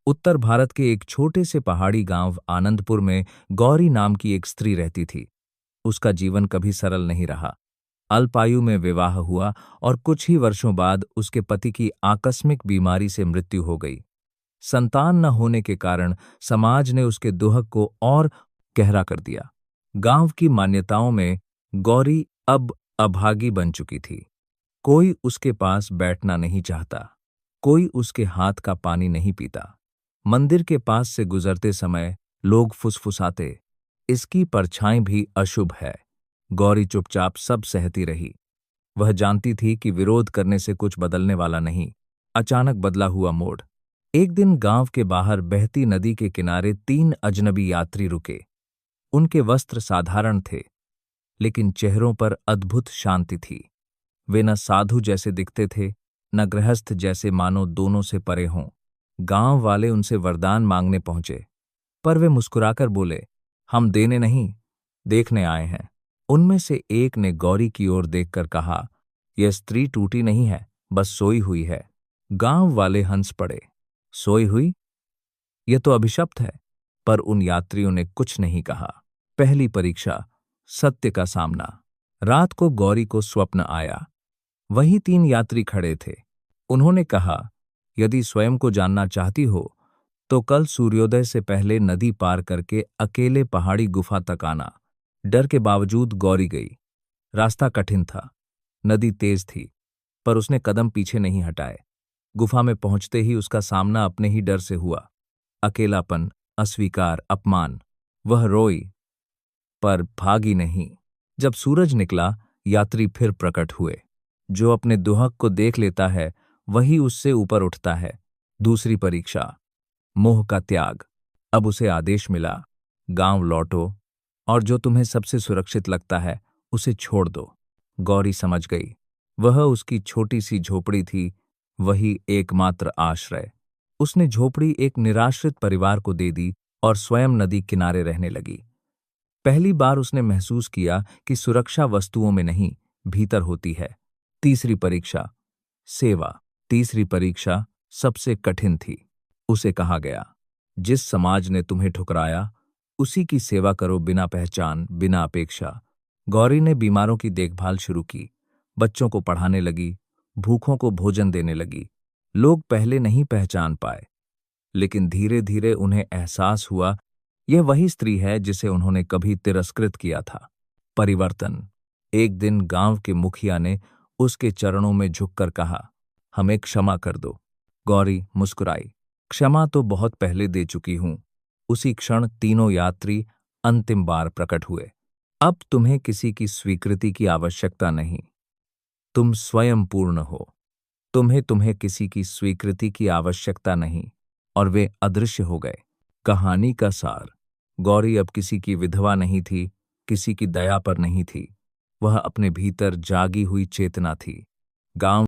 उत्तर भारत के एक छोटे से पहाड़ी गांव आनंदपुर में गौरी नाम की एक स्त्री रहती थी। उसका जीवन कभी सरल नहीं रहा। अल्पायु में विवाह हुआ और कुछ ही वर्षों बाद उसके पति की आकस्मिक बीमारी से मृत्यु हो गई। संतान न होने के कारण समाज ने उसके दुहक को और गहरा कर दिया। गांव की मान्यताओं में गौरी अब अभागी बन चुकी थी। कोई उसके पास बैठना नहीं चाहता, कोई उसके हाथ का पानी नहीं पीता। मंदिर के पास से गुजरते समय लोग फुसफुसाते, इसकी परछाई भी अशुभ है। गौरी चुपचाप सब सहती रही। वह जानती थी कि विरोध करने से कुछ बदलने वाला नहीं। अचानक बदला हुआ मोड़। एक दिन गांव के बाहर बहती नदी के किनारे 3 अजनबी यात्री रुके। उनके वस्त्र साधारण थे, लेकिन चेहरों पर अद्भुत शांति थी। वे न साधु जैसे दिखते थे, न गृहस्थ जैसे, मानो दोनों से परे हों। गांव वाले उनसे वरदान मांगने पहुंचे, पर वे मुस्कुराकर बोले, हम देने नहीं, देखने आए हैं। उनमें से एक ने गौरी की ओर देखकर कहा, यह स्त्री टूटी नहीं है, बस सोई हुई है। गांव वाले हंस पड़े। सोई हुई? यह तो अभिशप्त है। पर उन यात्रियों ने कुछ नहीं कहा। पहली परीक्षा, सत्य का सामना। रात को गौरी को स्वप्न आया। वहीं 3 यात्री खड़े थे। उन्होंने कहा, यदि स्वयं को जानना चाहती हो तो कल सूर्योदय से पहले नदी पार करके अकेले पहाड़ी गुफा तक आना। डर के बावजूद गौरी गई। रास्ता कठिन था, नदी तेज थी, पर उसने कदम पीछे नहीं हटाए। गुफा में पहुंचते ही उसका सामना अपने ही डर से हुआ। अकेलापन, अस्वीकार, अपमान। वह रोई, पर भागी नहीं। जब सूरज निकला, यात्री फिर प्रकट हुए। जो अपने दुहक को देख लेता है वही उससे ऊपर उठता है। दूसरी परीक्षा, मोह का त्याग। अब उसे आदेश मिला, गांव लौटो और जो तुम्हें सबसे सुरक्षित लगता है उसे छोड़ दो। गौरी समझ गई, वह उसकी छोटी सी झोपड़ी थी, वही एकमात्र आश्रय। उसने झोपड़ी एक निराश्रित परिवार को दे दी और स्वयं नदी किनारे रहने लगी। पहली बार उसने महसूस किया कि सुरक्षा वस्तुओं में नहीं, भीतर होती है। तीसरी परीक्षा, सेवा। तीसरी परीक्षा सबसे कठिन थी। उसे कहा गया, जिस समाज ने तुम्हें ठुकराया उसी की सेवा करो, बिना पहचान, बिना अपेक्षा। गौरी ने बीमारों की देखभाल शुरू की, बच्चों को पढ़ाने लगी, भूखों को भोजन देने लगी। लोग पहले नहीं पहचान पाए, लेकिन धीरे धीरे उन्हें एहसास हुआ, यह वही स्त्री है जिसे उन्होंने कभी तिरस्कृत किया था। परिवर्तन। एक दिन गांव के मुखिया ने उसके चरणों में झुककर कहा, हमें क्षमा कर दो। गौरी मुस्कुराई, क्षमा तो बहुत पहले दे चुकी हूं। उसी क्षण तीनों यात्री अंतिम बार प्रकट हुए। अब तुम्हें किसी की स्वीकृति की आवश्यकता नहीं, तुम स्वयं पूर्ण हो। तुम्हें किसी की स्वीकृति की आवश्यकता नहीं। और वे अदृश्य हो गए। कहानी का सार, गौरी अब किसी की विधवा नहीं थी, किसी की दया पर नहीं थी। वह अपने भीतर जागी हुई चेतना थी। गांव